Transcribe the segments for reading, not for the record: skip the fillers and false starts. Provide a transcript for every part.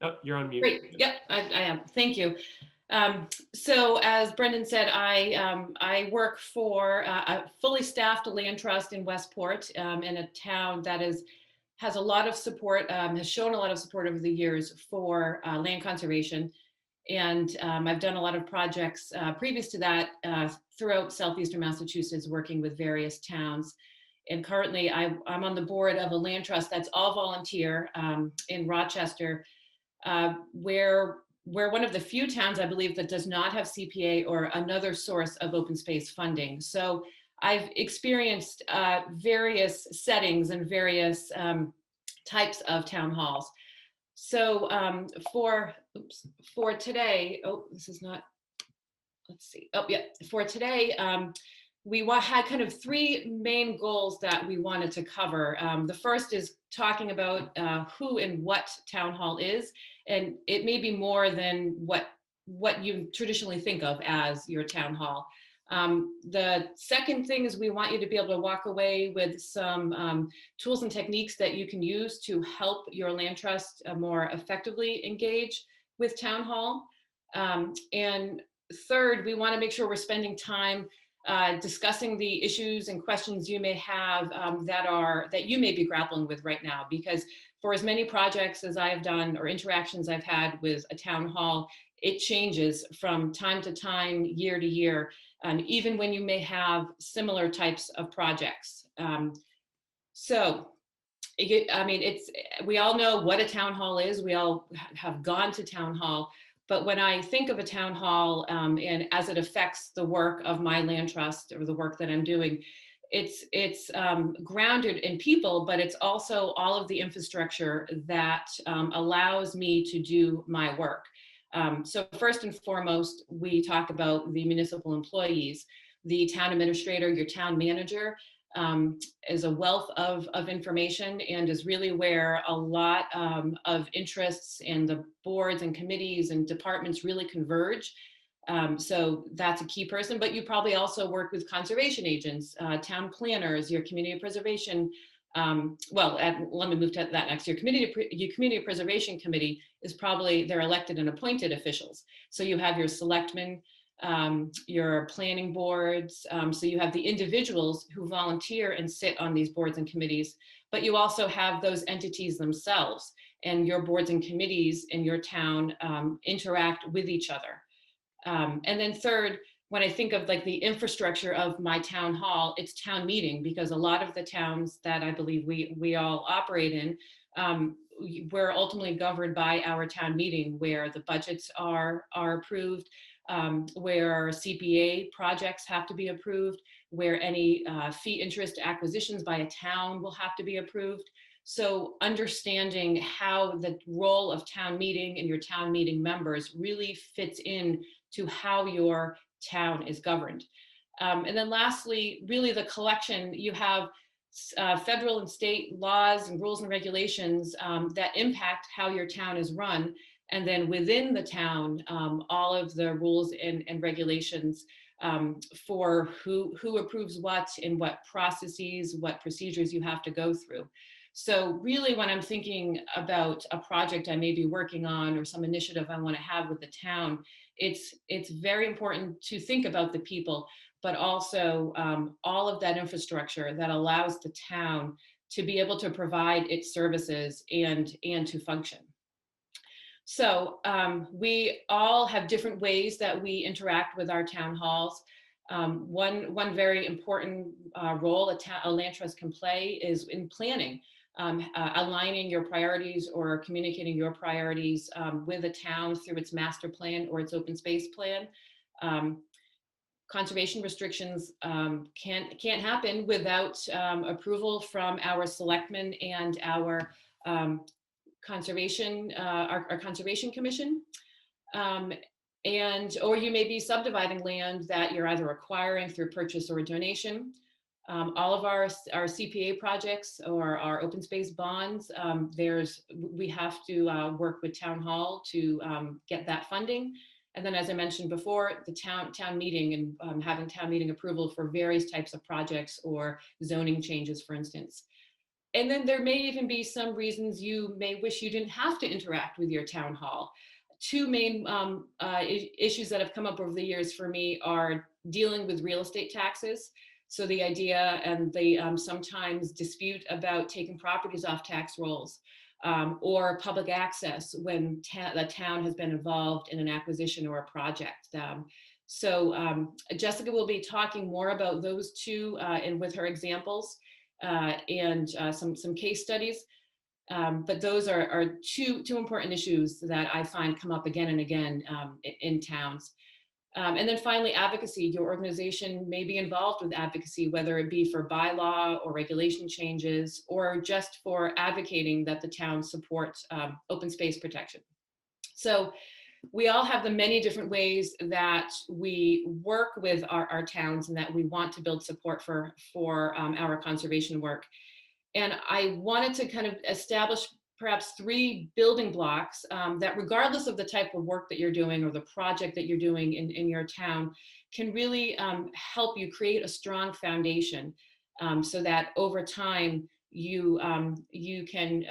Oh, you're on mute. Great. Yep, I am. Thank you. So as Brendan said, I work for a fully staffed land trust in Westport, in a town that has a lot of support, has shown a lot of support over the years for land conservation. And I've done a lot of projects previous to that throughout Southeastern Massachusetts, working with various towns. And currently I'm on the board of a land trust that's all volunteer in Rochester, where one of the few towns, I believe, that does not have CPA or another source of open space funding. So I've experienced various settings and various types of town halls. So for today, oh, this is not, let's see. Oh, yeah, for today, we had kind of three main goals that we wanted to cover. The first is talking about who and what town hall is, and it may be more than what you traditionally think of as your town hall. The second thing is we want you to be able to walk away with some tools and techniques that you can use to help your land trust more effectively engage with town hall. And third, we want to make sure we're spending time discussing the issues and questions you may have that you may be grappling with right now. Because for as many projects as I've done or interactions I've had with a town hall, it changes from time to time, year to year, even when you may have similar types of projects. We all know what a town hall is. We all have gone to town hall. But when I think of a town hall and as it affects the work of my land trust or the work that I'm doing, it's grounded in people, but it's also all of the infrastructure that allows me to do my work. So first and foremost, we talk about the municipal employees, the town administrator, your town manager, is a wealth of information and is really where a lot of interests and the boards and committees and departments really converge. So that's a key person, but you probably also work with conservation agents, town planners, your community preservation. Let me move to that next. Your community preservation committee is probably, they're elected and appointed officials. So you have your selectmen, your planning boards. So you have the individuals who volunteer and sit on these boards and committees, but you also have those entities themselves, and your boards and committees in your town interact with each other. And then third, when I think of like the infrastructure of my town hall, it's town meeting, because a lot of the towns that I believe we all operate in, we're ultimately governed by our town meeting, where the budgets are approved, where CPA projects have to be approved, where any fee interest acquisitions by a town will have to be approved. So understanding how the role of town meeting and your town meeting members really fits in to how your town is governed. And then lastly, really the collection, you have federal and state laws and rules and regulations that impact how your town is run. And then within the town, all of the rules and regulations for who approves what and what processes, what procedures you have to go through. So really when I'm thinking about a project I may be working on or some initiative I want to have with the town, it's very important to think about the people, but also all of that infrastructure that allows the town to be able to provide its services and to function. So we all have different ways that we interact with our town halls. One very important role a land trust can play is in planning, aligning your priorities or communicating your priorities with a town through its master plan or its open space plan. Conservation restrictions can't happen without approval from our selectmen and our conservation commission. Or you may be subdividing land that you're either acquiring through purchase or donation. All of our CPA projects or our open space bonds, we have to work with town hall to get that funding. And then, as I mentioned before, the town meeting and having town meeting approval for various types of projects or zoning changes, for instance. And then there may even be some reasons you may wish you didn't have to interact with your town hall. Two main issues that have come up over the years for me are dealing with real estate taxes. So the idea and the sometimes dispute about taking properties off tax rolls, or public access when the town has been involved in an acquisition or a project. So Jessica will be talking more about those two and with her examples and some case studies. But those are two important issues that I find come up again and again in towns. And then finally, advocacy. Your organization may be involved with advocacy, whether it be for bylaw or regulation changes, or just for advocating that the town supports open space protection. So we all have the many different ways that we work with our towns and that we want to build support for our conservation work. And I wanted to kind of establish perhaps 3 building blocks that, regardless of the type of work that you're doing or the project that you're doing in your town, can really help you create a strong foundation so that over time you can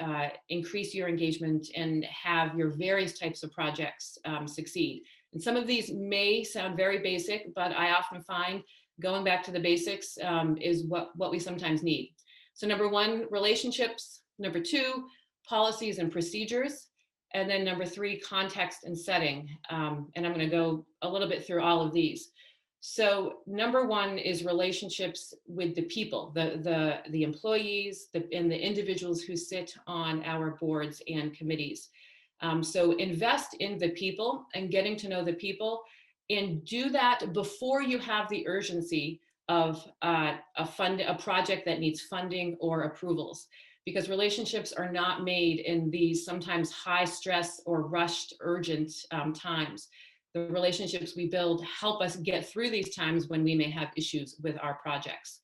increase your engagement and have your various types of projects succeed. And some of these may sound very basic, but I often find going back to the basics is what we sometimes need. So number 1, relationships. Number 2, policies and procedures. And then number 3, context and setting. And I'm going to go a little bit through all of these. So number 1 is relationships with the people, the employees, and the individuals who sit on our boards and committees. So invest in the people and getting to know the people, and do that before you have the urgency of a project that needs funding or approvals, because relationships are not made in these sometimes high stress or rushed urgent times. The relationships we build help us get through these times when we may have issues with our projects.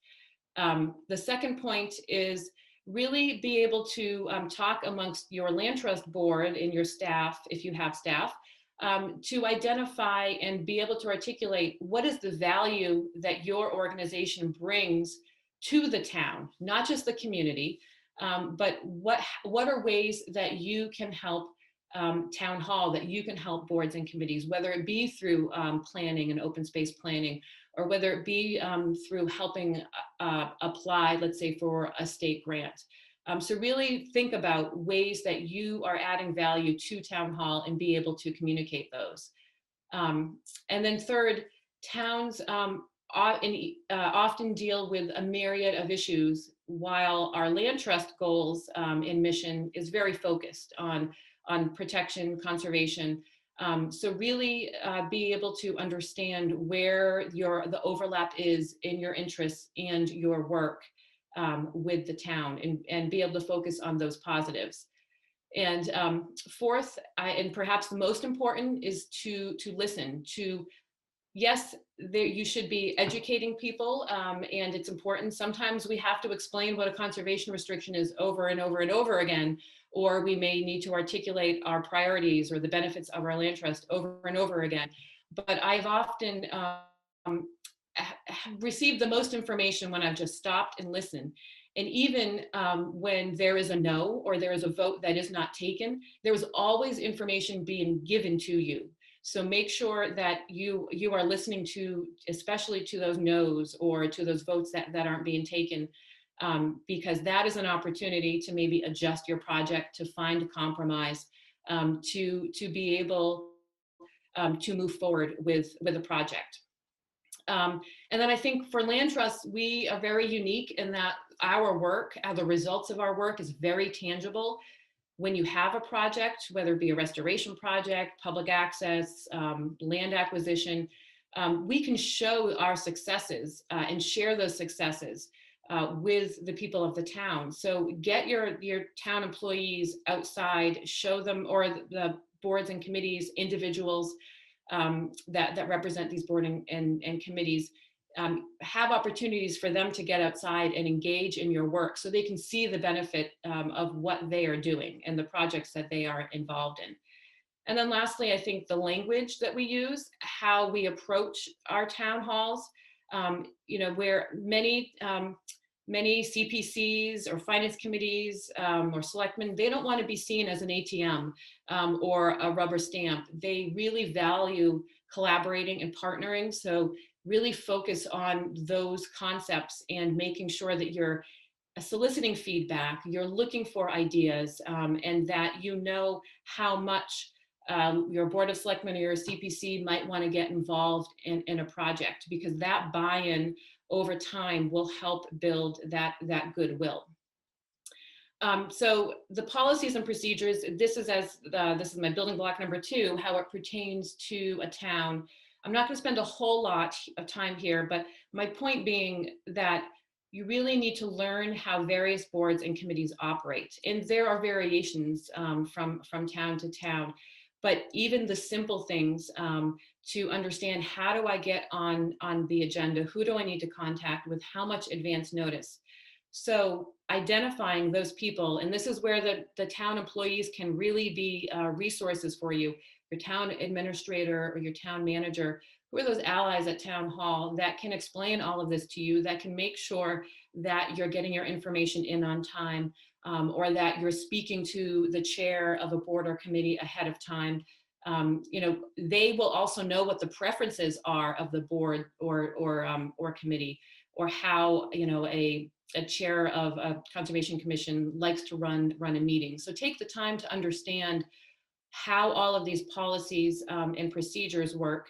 The second point is really be able to talk amongst your land trust board and your staff, if you have staff, to identify and be able to articulate what is the value that your organization brings to the town, not just the community, but what are ways that you can help town hall, that you can help boards and committees, whether it be through planning and open space planning, or whether it be through helping apply, let's say, for a state grant. So really think about ways that you are adding value to town hall and be able to communicate those. And then third, towns often deal with a myriad of issues, while our land trust goals and mission is very focused on protection, conservation. So really be able to understand where the overlap is in your interests and your work with the town, and be able to focus on those positives. And fourth, and perhaps the most important, is to listen to. Yes, you should be educating people, and it's important. Sometimes we have to explain what a conservation restriction is over and over and over again, or we may need to articulate our priorities or the benefits of our land trust over and over again. But I've often received the most information when I've just stopped and listened. And even when there is a no, or there is a vote that is not taken, there is always information being given to you. So make sure that you are listening to, especially to those no's or to those votes that aren't being taken, because that is an opportunity to maybe adjust your project, to find a compromise, to be able to move forward with a project. And then I think for land trusts, we are very unique in that our work, the results of our work, is very tangible. When you have a project, whether it be a restoration project, public access, land acquisition, we can show our successes and share those successes with the people of the town. So get your town employees outside, show them, or the boards and committees, individuals that represent these boards and committees, have opportunities for them to get outside and engage in your work, so they can see the benefit of what they are doing and the projects that they are involved in. And then lastly, I think the language that we use, how we approach our town halls, where many many CPCs or finance committees or selectmen, they don't want to be seen as an ATM or a rubber stamp. They really value collaborating and partnering. So really focus on those concepts and making sure that you're soliciting feedback, you're looking for ideas, and that you know how much your Board of Selectmen or your CPC might want to get involved in a project, because that buy-in over time will help build that goodwill. So the policies and procedures, this is my building block number 2, how it pertains to a town. I'm not going to spend a whole lot of time here, but my point being that you really need to learn how various boards and committees operate. And there are variations from town to town, but even the simple things to understand, how do I get on the agenda? Who do I need to contact with how much advance notice? So identifying those people, and this is where the town employees can really be resources for you, your town administrator or your town manager, who are those allies at town hall that can explain all of this to you, that can make sure that you're getting your information in on time, or that you're speaking to the chair of a board or committee ahead of time. They will also know what the preferences are of the board or committee, or how a chair of a conservation commission likes to run a meeting. So take the time to understand how all of these policies and procedures work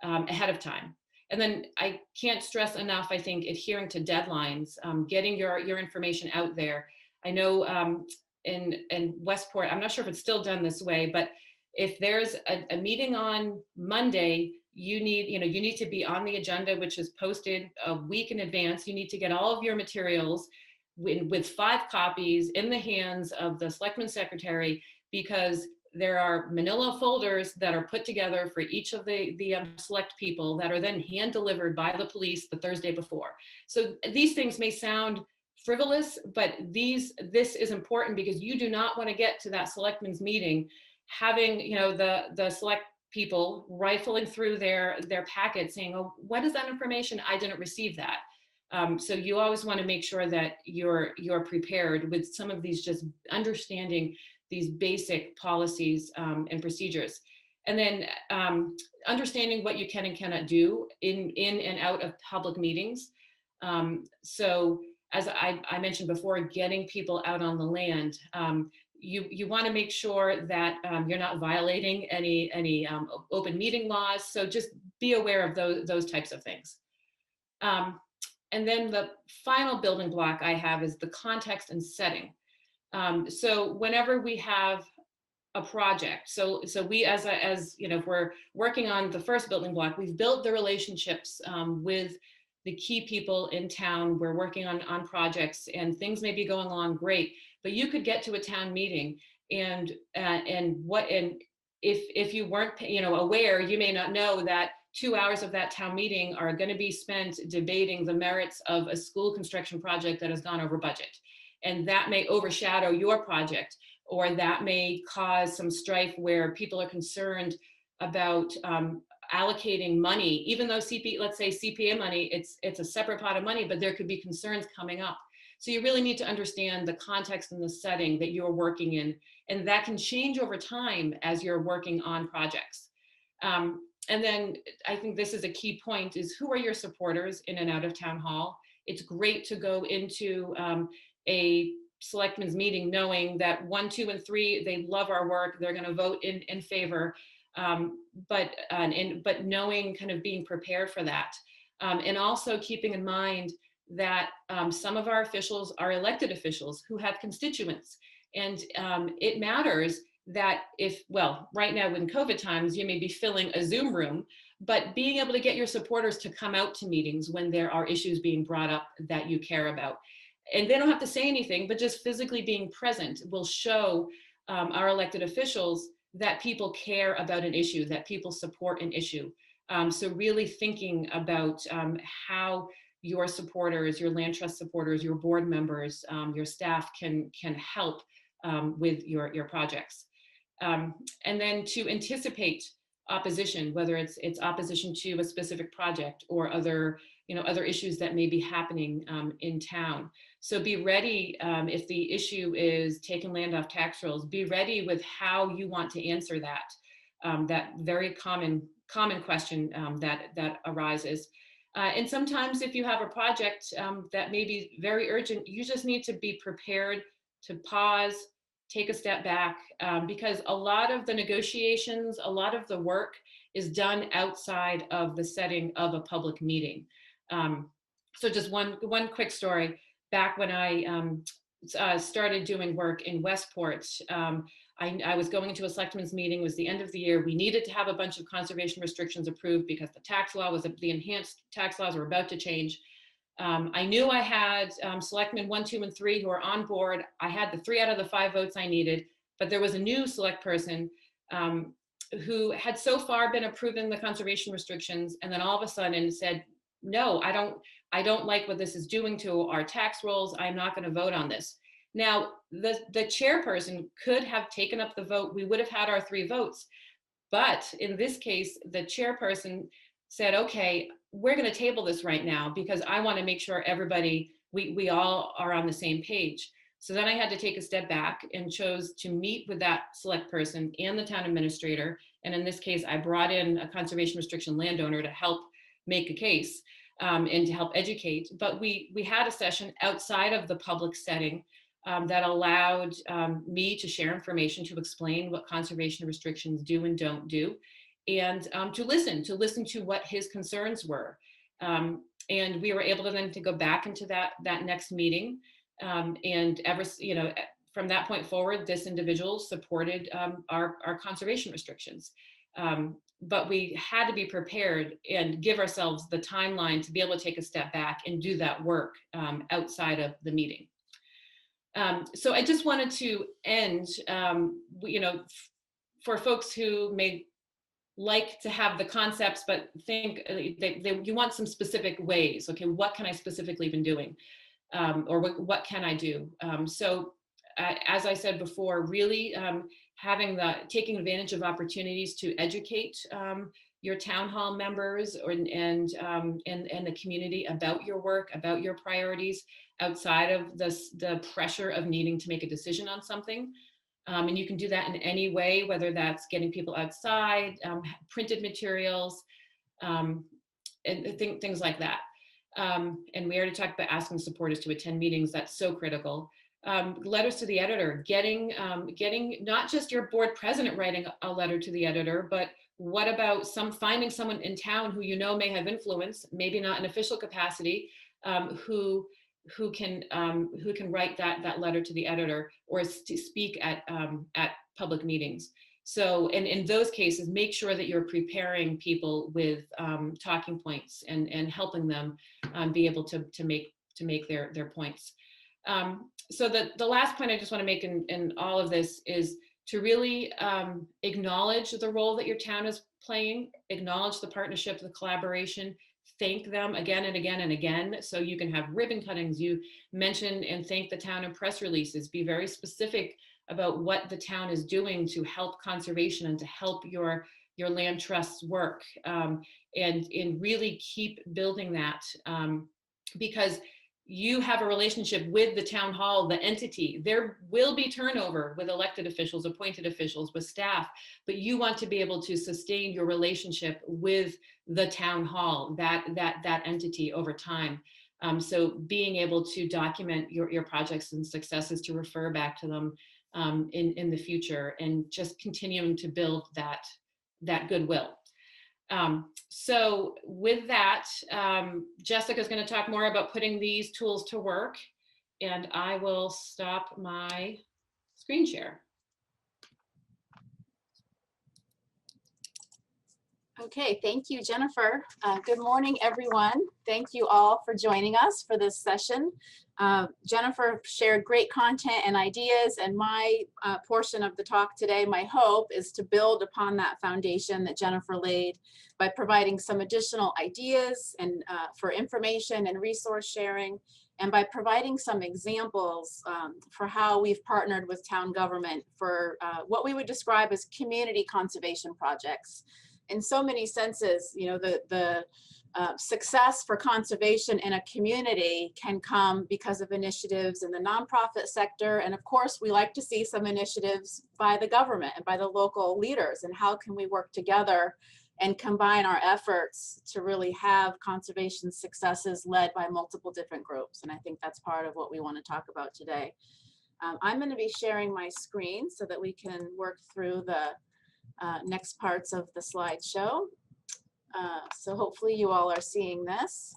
ahead of time. And then I can't stress enough, I think, adhering to deadlines, getting your information out there. I know in Westport, I'm not sure if it's still done this way, but if there's a meeting on Monday, you need to be on the agenda, which is posted a week in advance. You need to get all of your materials with 5 copies in the hands of the selectman secretary, because there are manila folders that are put together for each of the select people that are then hand delivered by the police the Thursday before. So these things may sound frivolous, but this is important, because you do not want to get to that selectmen's meeting having the select people rifling through their packets saying, oh, what is that information? I didn't receive that. So you always want to make sure that you're prepared with some of these, just understanding these basic policies and procedures. And then understanding what you can and cannot do in and out of public meetings. So as I mentioned before, getting people out on the land, you want to make sure that you're not violating any open meeting laws. So just be aware of those types of things. And then the final building block I have is the context and setting. So whenever we have a project, so we as if we're working on the first building block, we've built the relationships with the key people in town. We're working on projects, and things may be going along great, but you could get to a town meeting and if you weren't aware, you may not know that 2 hours of that town meeting are going to be spent debating the merits of a school construction project that has gone over budget. And that may overshadow your project, or that may cause some strife where people are concerned about allocating money, even though let's say CPA money, it's a separate pot of money, but there could be concerns coming up. So you really need to understand the context and the setting that you're working in, and that can change over time as you're working on projects. And then I think this is a key point, is who are your supporters in and out of town hall? It's great to go into a selectmen's meeting knowing that 1, 2, and 3, they love our work, they're going to vote in favor, but knowing, kind of being prepared for that, and also keeping in mind that some of our officials are elected officials who have constituents, and it matters that right now in COVID times, you may be filling a Zoom room, but being able to get your supporters to come out to meetings when there are issues being brought up that you care about. And they don't have to say anything, but just physically being present will show our elected officials that people care about an issue, that people support an issue. So really thinking about how your supporters, your land trust supporters, your board members, your staff can help with your projects. And then to anticipate opposition, whether it's opposition to a specific project or other other issues that may be happening in town. So be ready if the issue is taking land off tax rolls, be ready with how you want to answer that very common question that arises. And sometimes if you have a project that may be very urgent, you just need to be prepared to pause, take a step back, because a lot of the negotiations, a lot of the work is done outside of the setting of a public meeting. So just one quick story. Back when I started doing work in Westport, I was going to a selectmen's meeting. It was the end of the year. We needed to have a bunch of conservation restrictions approved because the enhanced tax laws were about to change. I knew I had selectmen 1, 2, and 3 who were on board. I had the 3 out of the 5 votes I needed, but there was a new select person who had so far been approving the conservation restrictions, and then all of a sudden said, no, I don't like what this is doing to our tax rolls. I'm not going to vote on this. Now, the chairperson could have taken up the vote. We would have had our 3 votes. But in this case, the chairperson said, okay, we're going to table this right now because I want to make sure we all are on the same page. So then I had to take a step back and chose to meet with that select person and the town administrator. And in this case, I brought in a conservation restriction landowner to help make a case and to help educate. But we had a session outside of the public setting that allowed me to share information, to explain what conservation restrictions do and don't do, and to listen to what his concerns were. And we were able to then to go back into that next meeting. And from that point forward, this individual supported our conservation restrictions. But we had to be prepared and give ourselves the timeline to be able to take a step back and do that work outside of the meeting. So I just wanted to end, for folks who may like to have the concepts, but think you want some specific ways. Okay, what can I specifically been doing? Or what can I do? So as I said before, really taking advantage of opportunities to educate your town hall members and the community about your work, about your priorities outside of the pressure of needing to make a decision on something. And you can do that in any way, whether that's getting people outside, printed materials, and things like that. And we already talked about asking supporters to attend meetings. That's so critical. Letters to the editor, getting not just your board president writing a letter to the editor, but what about finding someone in town who may have influence, maybe not in official capacity, who can write that letter to the editor or to speak at public meetings. So, and in those cases, make sure that you're preparing people with talking points and helping them be able to make their points. So the last point I just want to make in all of this is to really acknowledge the role that your town is playing, acknowledge the partnership, the collaboration, thank them again and again and again. So you can have ribbon cuttings, you mention and thank the town in press releases, be very specific about what the town is doing to help conservation and to help your land trusts work, and really keep building that, because you have a relationship with the town hall, the entity. There will be turnover with elected officials, appointed officials, with staff, but you want to be able to sustain your relationship with the town hall, that entity over time. So being able to document your projects and successes, to refer back to them in the future, and just continuing to build that goodwill. So with that, Jessica's going to talk more about putting these tools to work, and I will stop my screen share. Okay, thank you, Jennifer. Good morning, everyone. Thank you all for joining us for this session. Jennifer shared great content and ideas, and my portion of the talk today, my hope is to build upon that foundation that Jennifer laid by providing some additional ideas and for information and resource sharing, and by providing some examples for how we've partnered with town government for what we would describe as community conservation projects. In so many senses, the Success for conservation in a community can come because of initiatives in the nonprofit sector. And of course, we like to see some initiatives by the government and by the local leaders. And how can we work together and combine our efforts to really have conservation successes led by multiple different groups? And I think that's part of what we want to talk about today. I'm going to be sharing my screen so that we can work through the next parts of the slideshow. So hopefully you all are seeing this.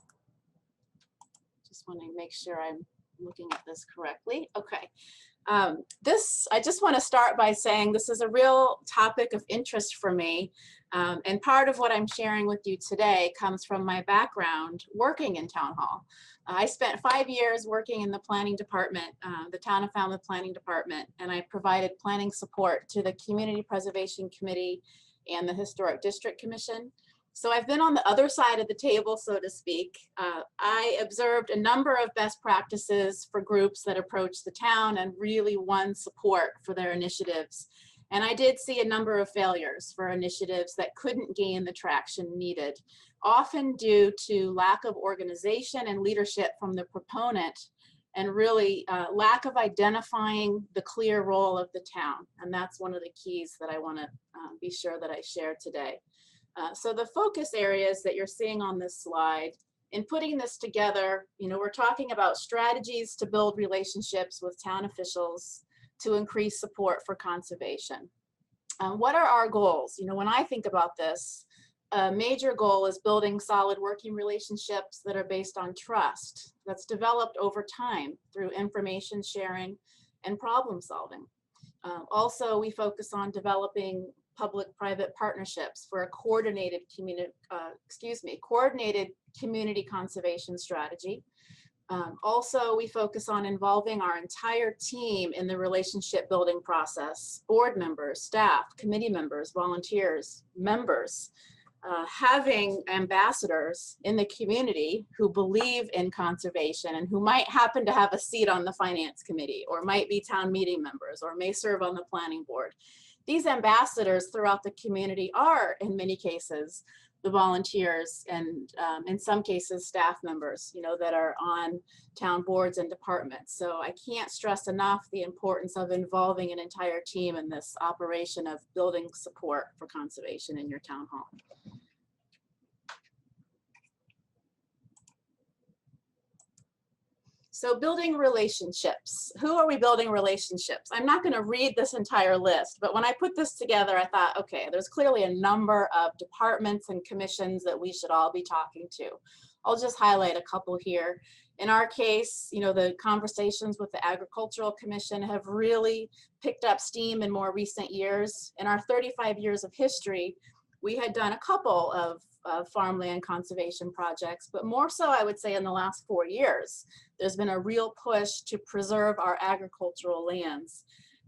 Just want to make sure I'm looking at this correctly. Okay. I just want to start by saying this is a real topic of interest for me. And part of what I'm sharing with you today comes from my background working in town hall. I spent 5 years working in the planning department, the Town of Falmouth Planning Department, and I provided planning support to the Community Preservation Committee and the Historic District Commission. So I've been on the other side of the table, so to speak. I observed a number of best practices for groups that approach the town and really won support for their initiatives. And I did see a number of failures for initiatives that couldn't gain the traction needed, often due to lack of organization and leadership from the proponent, and really lack of identifying the clear role of the town. And that's one of the keys that I want to be sure that I share today. So the focus areas that you're seeing on this slide, in putting this together, we're talking about strategies to build relationships with town officials to increase support for conservation. What are our goals? When I think about this, a major goal is building solid working relationships that are based on trust, that's developed over time through information sharing and problem solving. Also, we focus on developing public-private partnerships for a coordinated community conservation strategy. Also, we focus on involving our entire team in the relationship building process, board members, staff, committee members, volunteers, members, having ambassadors in the community who believe in conservation and who might happen to have a seat on the finance committee or might be town meeting members or may serve on the planning board. These ambassadors throughout the community are, in many cases, the volunteers and in some cases staff members, that are on town boards and departments. So I can't stress enough the importance of involving an entire team in this operation of building support for conservation in your town hall. So building relationships. Who are we building relationships? I'm not going to read this entire list, but when I put this together, I thought, okay, there's clearly a number of departments and commissions that we should all be talking to. I'll just highlight a couple here. In our case, the conversations with the Agricultural Commission have really picked up steam in more recent years. In our 35 years of history, we had done a couple of farmland conservation projects, but more so, I would say, in the last 4 years, there's been a real push to preserve our agricultural lands.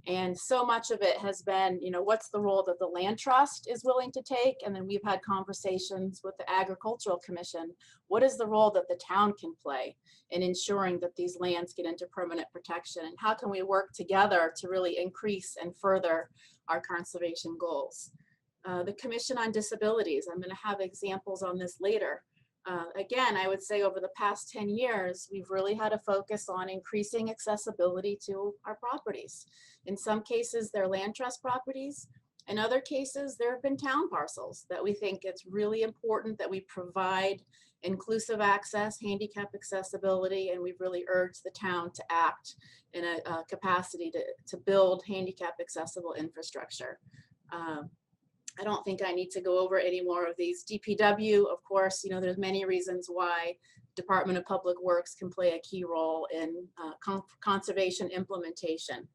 And so much of it has been, what's the role that the land trust is willing to take? And then we've had conversations with the Agricultural Commission. What is the role that the town can play in ensuring that these lands get into permanent protection? And how can we work together to really increase and further our conservation goals? The Commission on Disabilities, I'm going to have examples on this later. Again, I would say over the past 10 years, we've really had a focus on increasing accessibility to our properties. In some cases, they're land trust properties. In other cases, there have been town parcels that we think it's really important that we provide inclusive access, handicap accessibility, and we've really urged the town to act in a capacity to build handicap accessible infrastructure. I don't think I need to go over any more of these. DPW, of course, there's many reasons why Department of Public Works can play a key role in conservation implementation.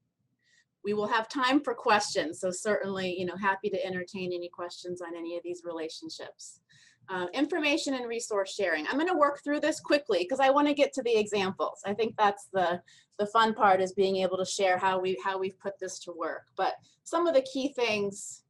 We will have time for questions, so certainly, happy to entertain any questions on any of these relationships. Information and resource sharing. I'm going to work through this quickly because I want to get to the examples. I think that's the fun part, is being able to share how we've put this to work. But some of the key things,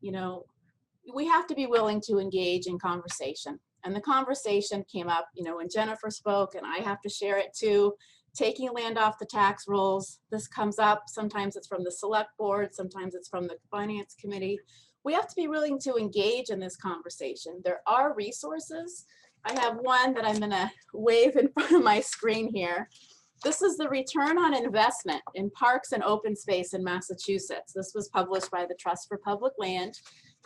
we have to be willing to engage in conversation. And the conversation came up, when Jennifer spoke, and I have to share it too, taking land off the tax rolls. This comes up. Sometimes it's from the select board, sometimes it's from the finance committee. We have to be willing to engage in this conversation. There are resources I have one that I'm gonna wave in front of my screen here. This is the return on investment in parks and open space in Massachusetts. This was published by the Trust for Public Land.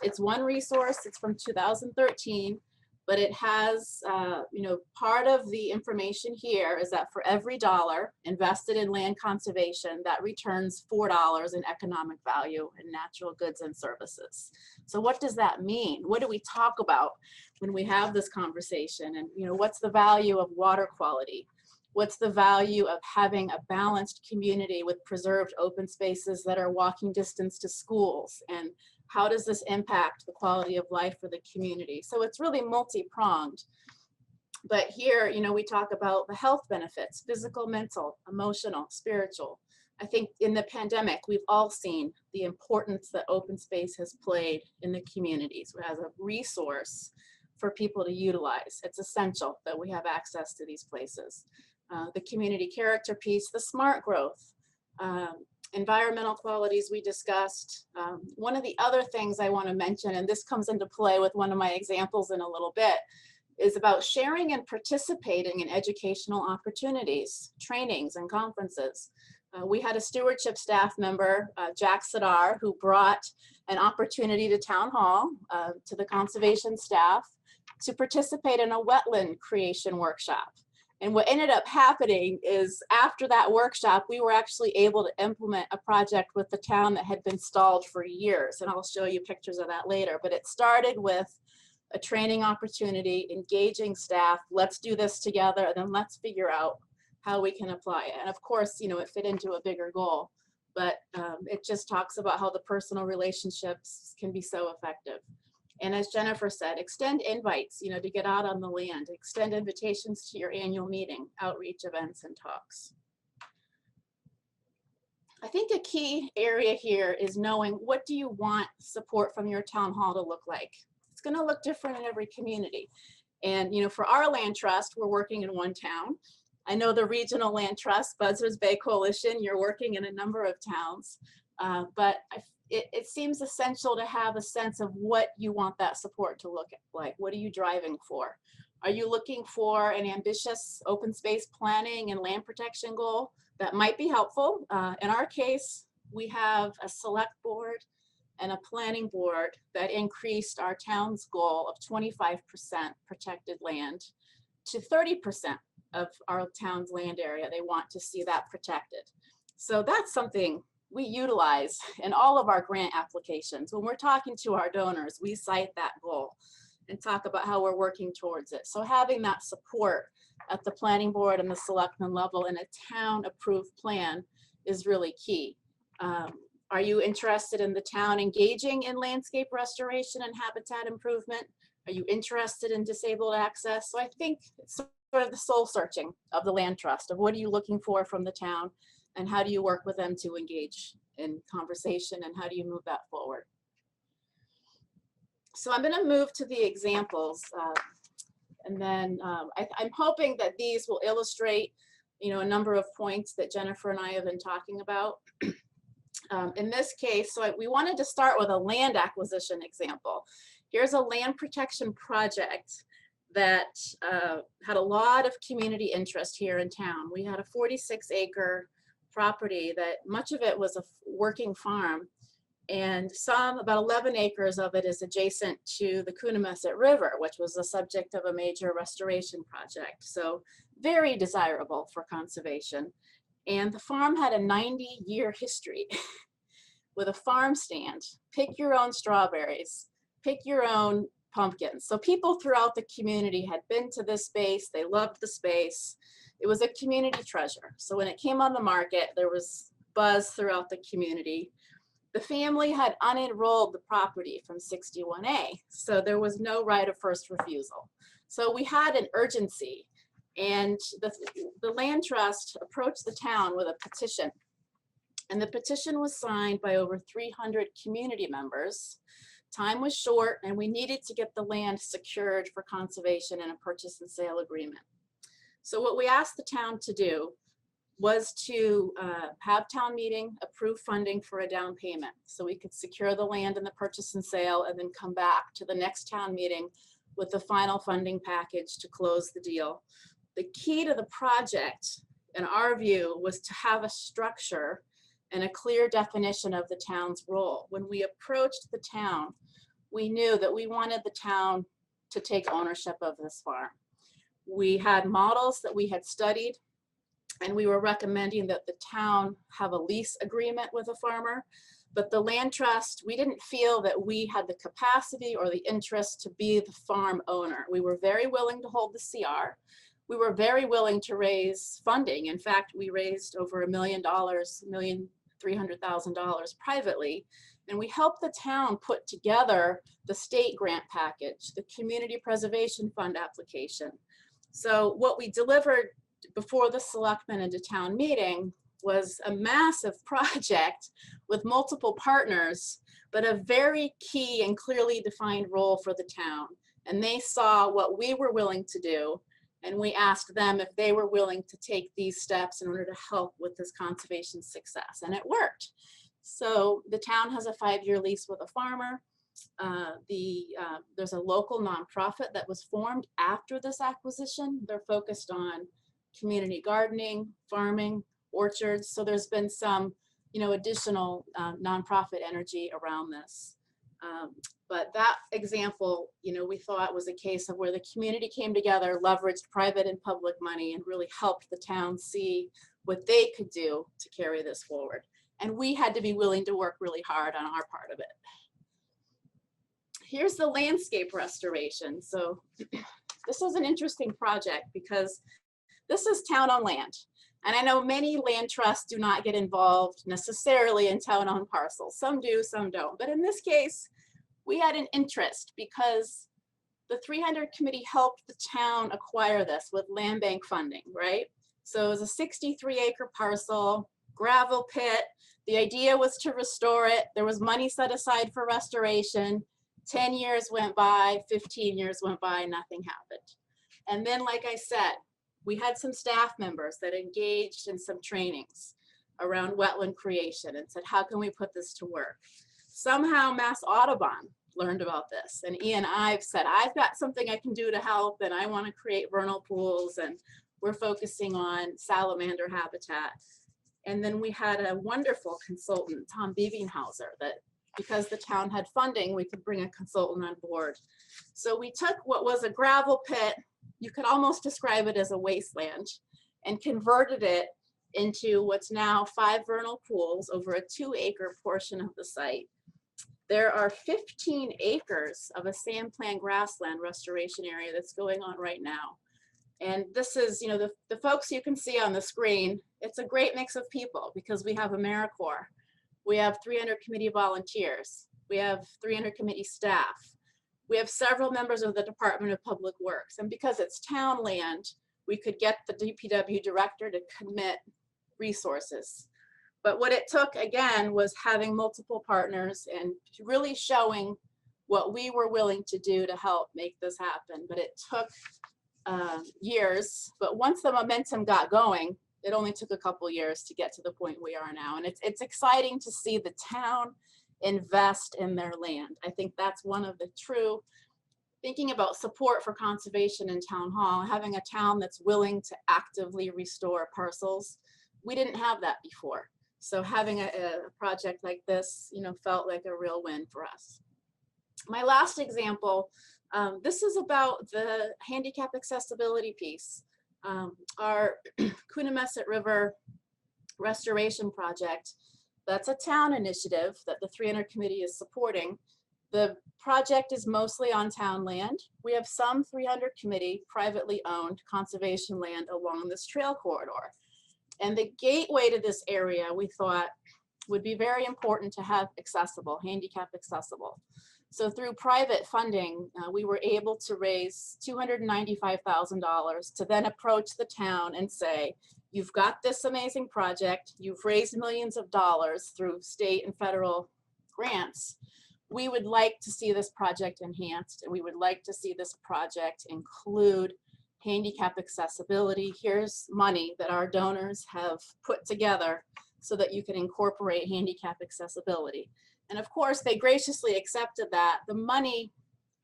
It's one resource, it's from 2013, but it has, part of the information here is that for every dollar invested in land conservation, that returns $4 in economic value in natural goods and services. So what does that mean? What do we talk about when we have this conversation? And what's the value of water quality? What's the value of having a balanced community with preserved open spaces that are walking distance to schools? And how does this impact the quality of life for the community? So it's really multi-pronged. But here, we talk about the health benefits, physical, mental, emotional, spiritual. I think in the pandemic, we've all seen the importance that open space has played in the communities as a resource for people to utilize. It's essential that we have access to these places. The community character piece, the smart growth, environmental qualities we discussed. One of the other things I want to mention, and this comes into play with one of my examples in a little bit, is about sharing and participating in educational opportunities, trainings, and conferences. We had a stewardship staff member, Jack Sadar, who brought an opportunity to Town Hall, to the conservation staff, to participate in a wetland creation workshop. And what ended up happening is after that workshop, we were actually able to implement a project with the town that had been stalled for years. And I'll show you pictures of that later. But it started with a training opportunity, engaging staff, let's do this together, and then let's figure out how we can apply it. And of course, it fit into a bigger goal, but it just talks about how the personal relationships can be so effective. And as Jennifer said, extend invites, to get out on the land, extend invitations to your annual meeting, outreach events and talks. I think a key area here is knowing, what do you want support from your town hall to look like? It's going to look different in every community. And, for our land trust, we're working in one town. I know the regional land trust, Buzzards Bay Coalition, you're working in a number of towns, but it seems essential to have a sense of what you want that support to look like. What are you driving for? Are you looking for an ambitious open space planning and land protection goal? That might be helpful. In our case, we have a select board and a planning board that increased our town's goal of 25% protected land to 30% of our town's land area. They want to see that protected. So that's something we utilize in all of our grant applications. When we're talking to our donors, we cite that goal and talk about how we're working towards it. So having that support at the planning board and the selectman level in a town approved plan is really key. Are you interested in the town engaging in landscape restoration and habitat improvement? Are you interested in disabled access? So I think it's sort of the soul searching of the land trust, of what are you looking for from the town, and how do you work with them to engage in conversation, and how do you move that forward? So I'm going to move to the examples, and then I'm hoping that these will illustrate, a number of points that Jennifer and I have been talking about. In this case, so we wanted to start with a land acquisition example. Here's a land protection project that had a lot of community interest here in town. We had a 46-acre property that much of it was a working farm, and about 11 acres of it is adjacent to the Coonamessett River, which was the subject of a major restoration project. So very desirable for conservation. And the farm had a 90-year history with a farm stand, pick your own strawberries, pick your own pumpkins. So people throughout the community had been to this space, they loved the space. It was a community treasure. So when it came on the market, there was buzz throughout the community. The family had unenrolled the property from 61A, so there was no right of first refusal. So we had an urgency, and the land trust approached the town with a petition. And the petition was signed by over 300 community members. Time was short, and we needed to get the land secured for conservation in a purchase and sale agreement. So what we asked the town to do was to have town meeting approve funding for a down payment so we could secure the land in the purchase and sale, and then come back to the next town meeting with the final funding package to close the deal. The key to the project, in our view, was to have a structure and a clear definition of the town's role. When we approached the town, we knew that we wanted the town to take ownership of this farm. We had models that we had studied, and we were recommending that the town have a lease agreement with a farmer. But the land trust, we didn't feel that we had the capacity or the interest to be the farm owner. We were very willing to hold the CR. We were very willing to raise funding. In fact, we raised over $1 million, $1,300,000 privately. And we helped the town put together the state grant package, the Community Preservation Fund application. So what we delivered before the selectmen and the town meeting was a massive project with multiple partners, but a very key and clearly defined role for the town. And they saw what we were willing to do, and we asked them if they were willing to take these steps in order to help with this conservation success, and it worked. So the town has a 5-year lease with a farmer. There's a local nonprofit that was formed after this acquisition. They're focused on community gardening, farming, orchards. So there's been some, additional nonprofit energy around this. But that example, we thought was a case of where the community came together, leveraged private and public money, and really helped the town see what they could do to carry this forward. And we had to be willing to work really hard on our part of it. Here's the landscape restoration. So this is an interesting project because this is town-owned land. And I know many land trusts do not get involved necessarily in town-owned parcels. Some do, some don't. But in this case, we had an interest because the 300 committee helped the town acquire this with land bank funding, right? So it was a 63-acre parcel, gravel pit. The idea was to restore it. There was money set aside for restoration. 10 years went by, 15 years went by, nothing happened. And then, like I said, we had some staff members that engaged in some trainings around wetland creation and said, how can we put this to work? Somehow Mass Audubon learned about this. And Ian Ives said, I've got something I can do to help, and I want to create vernal pools, and we're focusing on salamander habitat. And then we had a wonderful consultant, Tom Biebenhauser, that because the town had funding, we could bring a consultant on board. So we took what was a gravel pit, you could almost describe it as a wasteland, and converted it into what's now 5 vernal pools over a 2-acre portion of the site. There are 15 acres of a sand plant grassland restoration area that's going on right now. And this is, the folks you can see on the screen, it's a great mix of people because we have AmeriCorps, we have 300 committee volunteers, we have 300 committee staff, we have several members of the Department of Public Works. And because it's town land, we could get the DPW director to commit resources. But what it took, again, was having multiple partners and really showing what we were willing to do to help make this happen. But it took years. But once the momentum got going, it only took a couple years to get to the point we are now. And it's exciting to see the town invest in their land. I think that's one of the true, thinking about support for conservation in town hall, having a town that's willing to actively restore parcels. We didn't have that before. So having a project like this, felt like a real win for us. My last example, this is about the handicap accessibility piece. Our Coonamessett River restoration project, that's a town initiative that the 300 committee is supporting. The project is mostly on town land. We have some 300 committee privately owned conservation land along this trail corridor. And the gateway to this area, we thought, would be very important to have accessible, handicap accessible. So through private funding, we were able to raise $295,000 to then approach the town and say, you've got this amazing project, you've raised millions of dollars through state and federal grants. We would like to see this project enhanced, and we would like to see this project include handicap accessibility. Here's money that our donors have put together so that you can incorporate handicap accessibility. And of course, they graciously accepted that. The money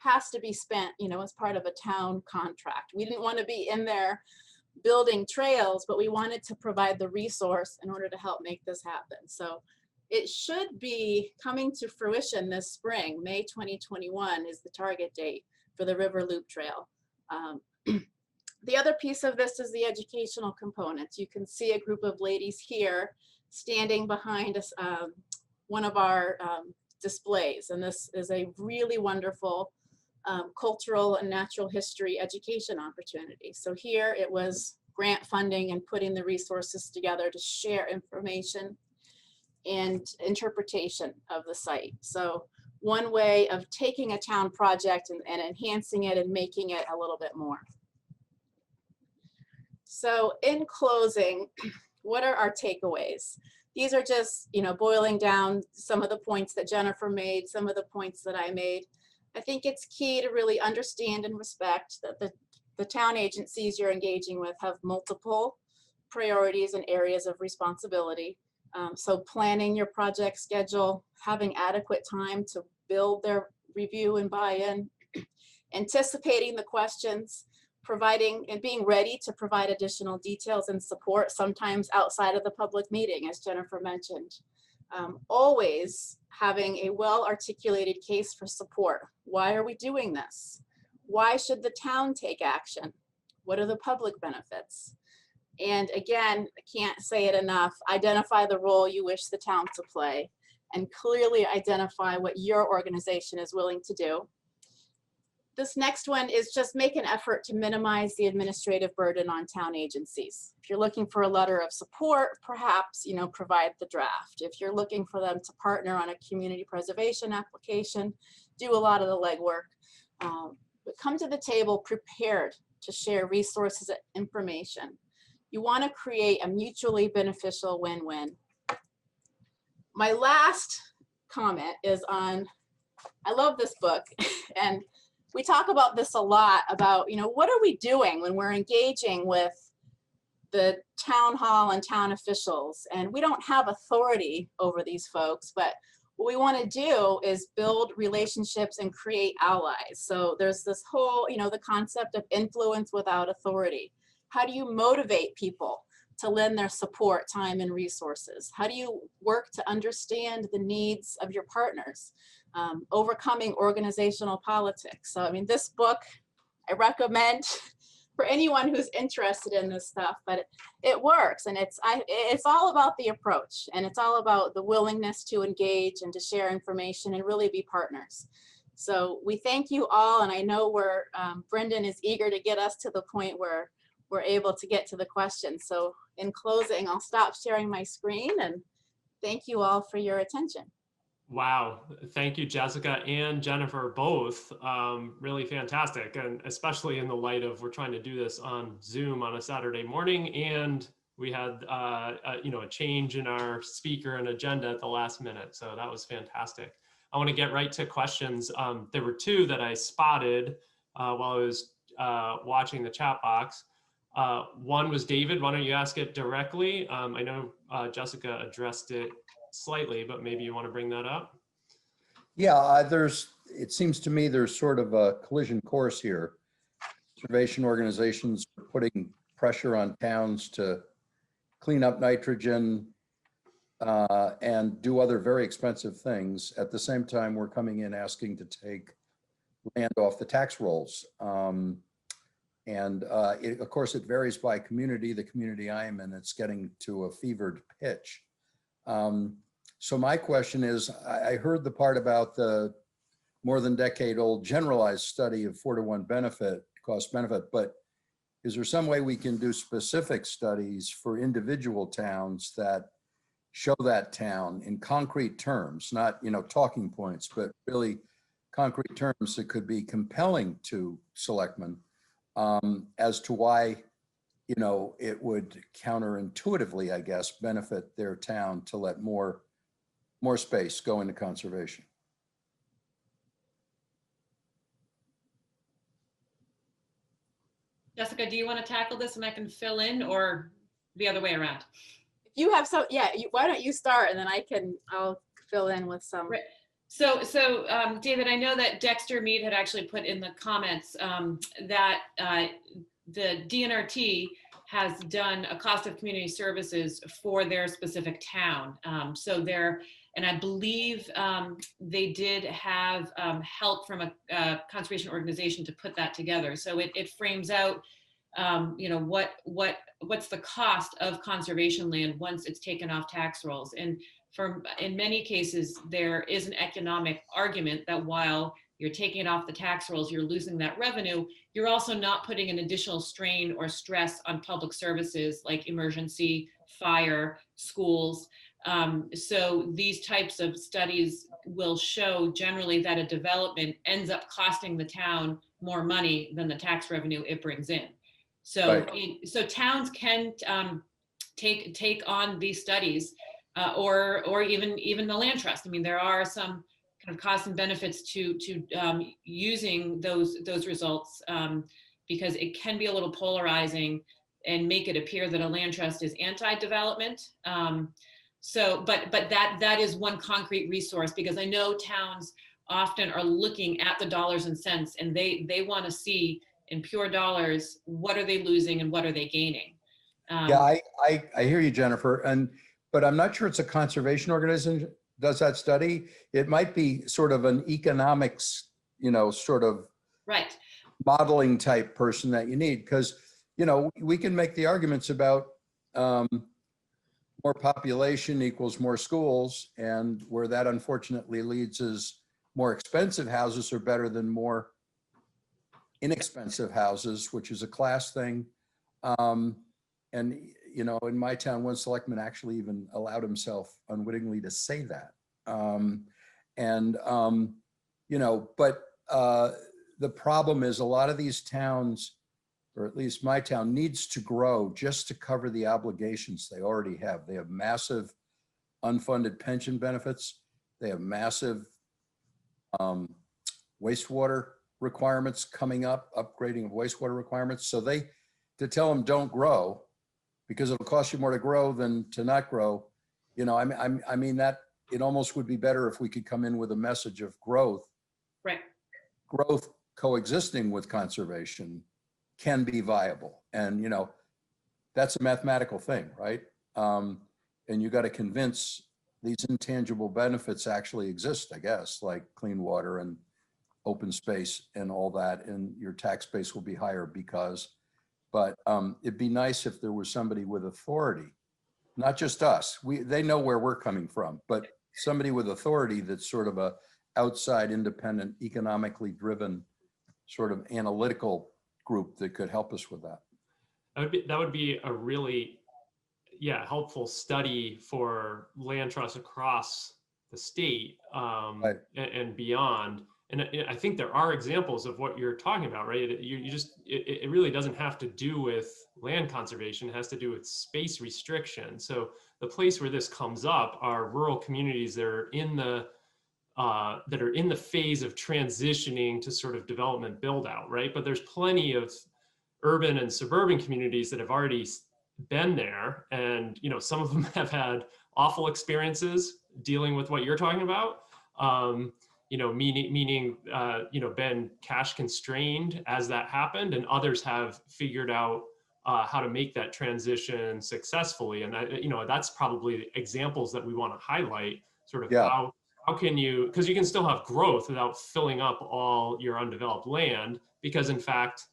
has to be spent, as part of a town contract. We didn't want to be in there building trails, but we wanted to provide the resource in order to help make this happen. So it should be coming to fruition this spring. May 2021 is the target date for the River Loop Trail. The other piece of this is the educational components. You can see a group of ladies here standing behind us, one of our displays. And this is a really wonderful cultural and natural history education opportunity. So here it was grant funding and putting the resources together to share information and interpretation of the site. So one way of taking a town project and enhancing it and making it a little bit more. So in closing, what are our takeaways? These are just, boiling down some of the points that Jennifer made, some of the points that I made. I think it's key to really understand and respect that the town agencies you're engaging with have multiple priorities and areas of responsibility. So planning your project schedule, having adequate time to build their review and buy-in, anticipating the questions, providing and being ready to provide additional details and support, sometimes outside of the public meeting, as Jennifer mentioned. Always having a well-articulated case for support. Why are we doing this? Why should the town take action? What are the public benefits? And again, I can't say it enough, identify the role you wish the town to play and clearly identify what your organization is willing to do. This next one is just make an effort to minimize the administrative burden on town agencies. If you're looking for a letter of support, perhaps, provide the draft. If you're looking for them to partner on a community preservation application, do a lot of the legwork. But come to the table prepared to share resources and information. You want to create a mutually beneficial win-win. My last comment is on, I love this book, and we talk about this a lot about, what are we doing when we're engaging with the town hall and town officials? And we don't have authority over these folks, but what we want to do is build relationships and create allies. So there's this whole, the concept of influence without authority. How do you motivate people to lend their support, time, and resources? How do you work to understand the needs of your partners? Overcoming organizational politics. So, this book I recommend for anyone who's interested in this stuff, but it works, and it's all about the approach, and it's all about the willingness to engage and to share information and really be partners. So we thank you all, and I know Brendan is eager to get us to the point where we're able to get to the questions. So in closing, I'll stop sharing my screen and thank you all for your attention. Wow. Thank you, Jessica and Jennifer, both. Really fantastic. And especially in the light of, we're trying to do this on Zoom on a Saturday morning, and we had a change in our speaker and agenda at the last minute. So that was fantastic. I want to get right to questions. There were two that I spotted while I was watching the chat box. One was David. Why don't you ask it directly? I know Jessica addressed it slightly, but maybe you want to bring that up. Yeah, it seems to me there's sort of a collision course here. Conservation organizations are putting pressure on towns to clean up nitrogen and do other very expensive things. At the same time, we're coming in asking to take land off the tax rolls. Of course, it varies by community. The community I am in, it's getting to a fevered pitch. So my question is, I heard the part about the more than decade-old generalized study of 4-to-1 cost benefit, but is there some way we can do specific studies for individual towns that show that town in concrete terms, not talking points, but really concrete terms that could be compelling to selectmen as to why it would counterintuitively, I guess, benefit their town to let more space go into conservation. Jessica, do you want to tackle this and I can fill in, or the other way around? If you have some, why don't you start and then I'll fill in with some. Right. David, I know that Dexter Mead had actually put in the comments that the DNRT has done a cost of community services for their specific town. And I believe they did have help from a conservation organization to put that together. So it frames out, what's the cost of conservation land once it's taken off tax rolls. And in many cases, there is an economic argument that while you're taking it off the tax rolls, you're losing that revenue, you're also not putting an additional strain or stress on public services like emergency, fire, schools. So these types of studies will show generally that a development ends up costing the town more money than the tax revenue it brings in. So, so towns can take on these studies, or even the land trust. I mean, there are some kind of costs and benefits to using those results, because it can be a little polarizing and make it appear that a land trust is anti-development. But that is one concrete resource, because I know towns often are looking at the dollars and cents, and they want to see in pure dollars, what are they losing and what are they gaining? Yeah, I hear you, Jennifer, but I'm not sure it's a conservation organization does that study. It might be sort of an economics, sort of right modeling type person that you need, because we can make the arguments about more population equals more schools, and where that unfortunately leads is more expensive houses are better than more inexpensive houses, which is a class thing. And in my town, one selectman actually even allowed himself unwittingly to say that. But the problem is a lot of these towns, or at least my town, needs to grow just to cover the obligations they already have. They have massive unfunded pension benefits. They have massive wastewater requirements coming up, upgrading of wastewater requirements. So to tell them don't grow, because it'll cost you more to grow than to not grow. I mean that it almost would be better if we could come in with a message of growth. Right. Growth coexisting with conservation can be viable. And, that's a mathematical thing, right? And you got to convince these intangible benefits actually exist, I guess, like clean water and open space and all that. And your tax base will be higher but it'd be nice if there was somebody with authority, not just us. They know where we're coming from, but somebody with authority that's sort of a outside, independent, economically driven, sort of analytical group that could help us with that. That would be a really, helpful study for land trusts across the state, Right. and beyond. And I think there are examples of what you're talking about, right? It really doesn't have to do with land conservation. It has to do with space restriction. So the place where this comes up are rural communities that are in the phase of transitioning to sort of development build out, right? But there's plenty of urban and suburban communities that have already been there, and some of them have had awful experiences dealing with what you're talking about. Meaning been cash constrained as that happened, and others have figured out how to make that transition successfully. And that's probably examples that we want to highlight, sort of how can you, because you can still have growth without filling up all your undeveloped land, because in fact,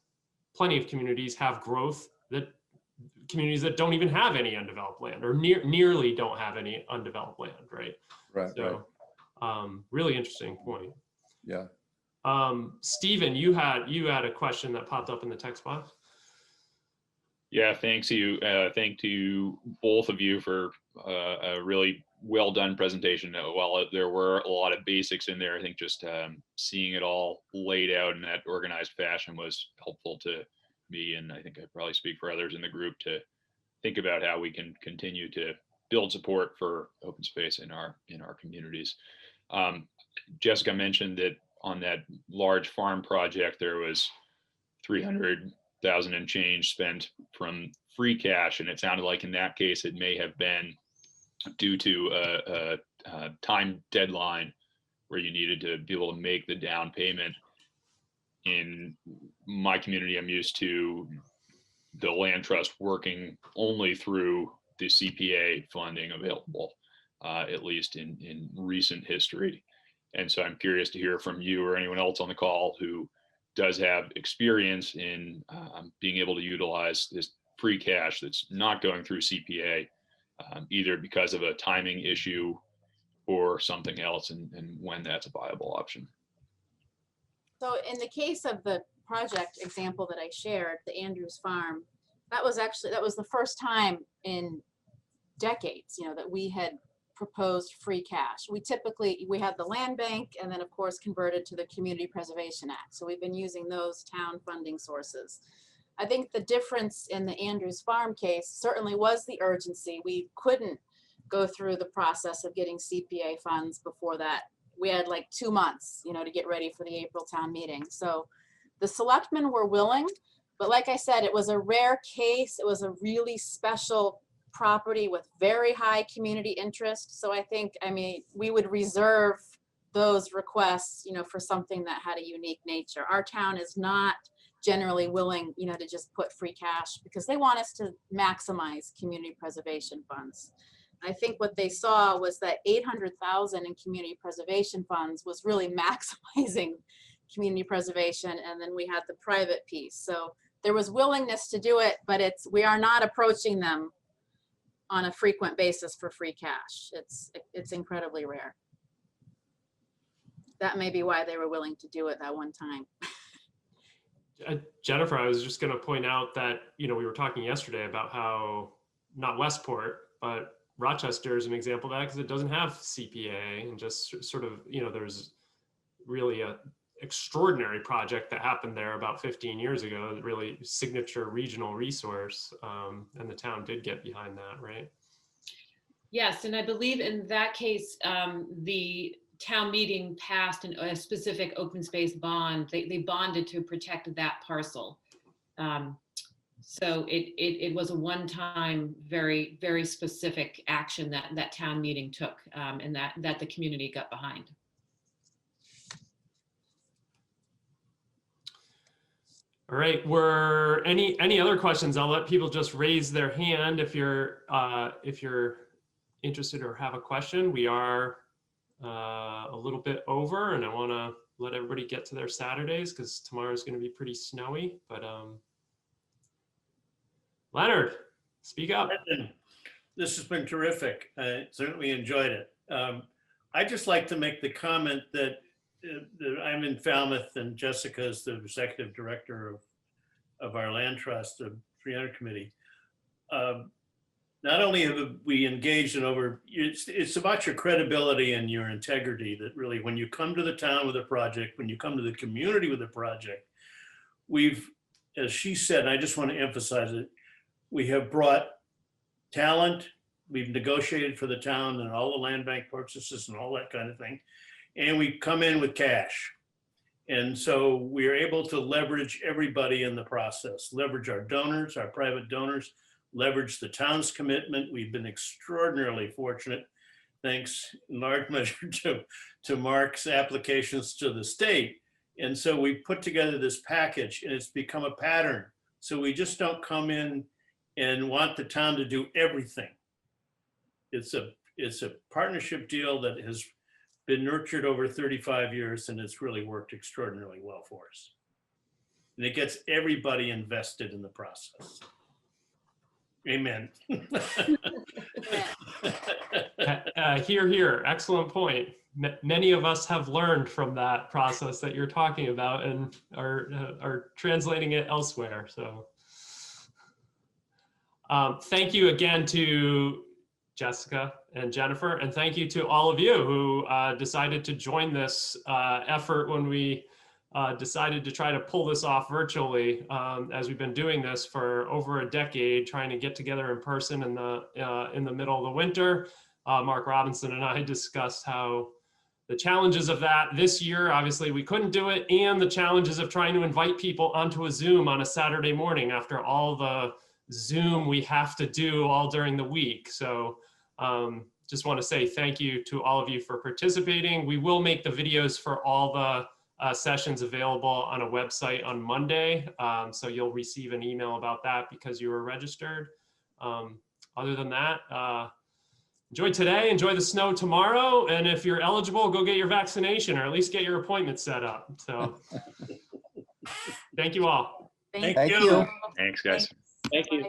plenty of communities have growth communities that don't even have any undeveloped land, or nearly don't have any undeveloped land, right? Right. So, really interesting point. Yeah. Stephen, you had a question that popped up in the text box. Yeah, thanks thank you both of you for a really well done presentation. While there were a lot of basics in there, I think just seeing it all laid out in that organized fashion was helpful to me, and I think I probably speak for others in the group to think about how we can continue to build support for open space in our communities. Jessica mentioned that on that large farm project, there was 300,000 and change spent from free cash. And it sounded like in that case, it may have been due to a time deadline where you needed to be able to make the down payment. In my community, I'm used to the land trust working only through the CPA funding available, at least in recent history. And so I'm curious to hear from you or anyone else on the call who does have experience in being able to utilize this free cash that's not going through CPA, either because of a timing issue or something else, and when that's a viable option. So in the case of the project example that I shared, the Andrews Farm, that was the first time in decades, that we had proposed free cash. We had the land bank, and then of course converted to the Community Preservation Act. So we've been using those town funding sources. I think the difference in the Andrews Farm case certainly was the urgency. We couldn't go through the process of getting CPA funds before that. We had like 2 months, to get ready for the April town meeting. So the selectmen were willing, but like I said, it was a rare case. It was a really special property with very high community interest. So I think, we would reserve those requests, for something that had a unique nature. Our town is not generally willing, to just put free cash because they want us to maximize community preservation funds. I think what they saw was that 800,000 in community preservation funds was really maximizing community preservation. And then we had the private piece. So there was willingness to do it, but we are not approaching them on a frequent basis for free cash. It's incredibly rare. That may be why they were willing to do it that one time. Jennifer, I was just going to point out that, we were talking yesterday about how not Westport, but Rochester is an example of that because it doesn't have CPA, and just sort of, there's really a extraordinary project that happened there about 15 years ago, really signature regional resource, and the town did get behind that, right? Yes, and I believe in that case, the town meeting passed a specific open space bond. They bonded to protect that parcel. So it was a one-time, very, very specific action that town meeting took, and that the community got behind. All right, were any other questions? I'll let people just raise their hand if you're interested or have a question. We are a little bit over, and I want to let everybody get to their Saturdays because tomorrow is going to be pretty snowy. But Leonard, speak up. This has been terrific. I certainly enjoyed it. I'd just like to make the comment that I'm in Falmouth, and Jessica is the executive director of our land trust, the 300 committee. Not only have we engaged in it's about your credibility and your integrity that really, when you come to the town with a project, when you come to the community with a project, as she said, and I just want to emphasize it, we have brought talent, we've negotiated for the town and all the land bank purchases and all that kind of thing. And we come in with cash. And so we are able to leverage everybody in the process, leverage our donors, our private donors, leverage the town's commitment. We've been extraordinarily fortunate, thanks in large measure to Mark's applications to the state. And so we put together this package, and it's become a pattern. So we just don't come in and want the town to do everything. It's a partnership deal that has been nurtured over 35 years, and it's really worked extraordinarily well for us. And it gets everybody invested in the process. Amen. Hear, hear. Excellent point. Many of us have learned from that process that you're talking about and are translating it elsewhere. So thank you again to Jessica and Jennifer, and thank you to all of you who decided to join this effort when we decided to try to pull this off virtually, as we've been doing this for over a decade, trying to get together in person in the middle of the winter. Mark Robinson and I discussed how the challenges of that this year, obviously we couldn't do it, and the challenges of trying to invite people onto a Zoom on a Saturday morning after all the Zoom we have to do all during the week. So just want to say thank you to all of you for participating. We will make the videos for all the sessions available on a website on Monday. So you'll receive an email about that because you were registered. Other than that, enjoy today, enjoy the snow tomorrow. And if you're eligible, go get your vaccination or at least get your appointment set up. So thank you all. Thank Thank you. you. Thanks, guys. Thank you.